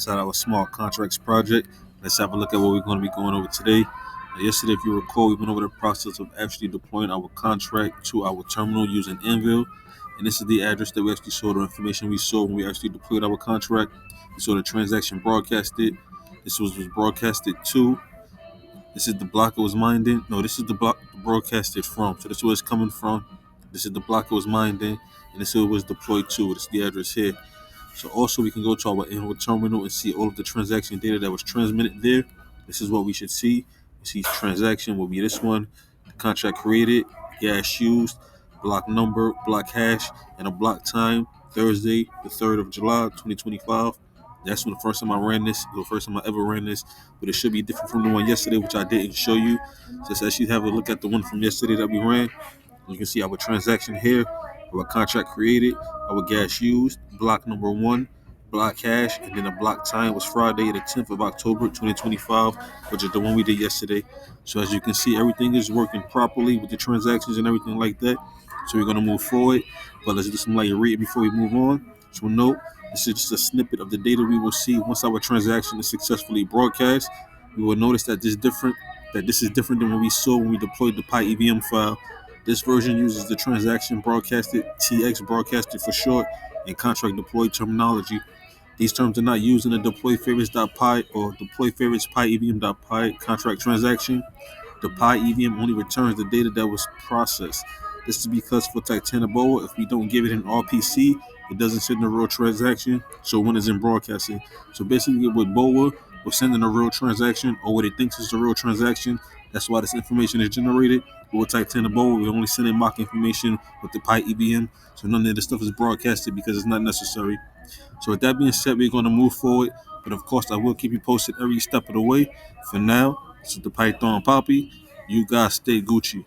inside our small contracts project. Let's have a look at what we're going to be going over today. Yesterday, if you recall, we went over the process of actually deploying our contract to our terminal using Anvil. And this is the address that we actually saw the information we saw when we actually deployed our contract. We saw the transaction broadcasted. This was broadcasted to. This is the block it was mined in. No, this is the block broadcasted from. So this is where it's coming from. This is the block it was mined in. And this is where it was deployed to. This is the address here. So also we can go to our inward terminal and see all of the transaction data that was transmitted there. This is what we should see. We see transaction will be this one, the contract created, gas used, block number, block hash, and a block time, Thursday, the 3rd of July, 2025. That's when the first time I ran this, the first time I ever ran this, but it should be different from the one yesterday, which I didn't show you. Just as you have a look at the one from yesterday that we ran, you can see our transaction here, our contract created, our gas used, block number 1, block hash, and then the block time was Friday, the 10th of October, 2025, which is the one we did yesterday. So as you can see, everything is working properly with the transactions and everything like that. So we're going to move forward, but let's do some light reading before we move on. So note, this is just a snippet of the data we will see once our transaction is successfully broadcast. We will notice that this is different than what we saw when we deployed the PyEVM file. This version uses the transaction broadcasted, TX broadcasted for short, and contract deployed terminology. These terms are not used in the deploy favorites.py or deploy favorites pyevm.py contract transaction. The PyEVM only returns the data that was processed. This is because for Titanoboa, if we don't give it an RPC, it doesn't send a real transaction, so when it's in broadcasting. So basically with BOA, we're sending a real transaction or what it thinks is a real transaction. That's why this information is generated. But with Titanoboa, we're only sending mock information with the PyEVM, so none of this stuff is broadcasted because it's not necessary. So with that being said, we're going to move forward. But of course, I will keep you posted every step of the way. For now, this is the Python Papi. You guys stay Gucci.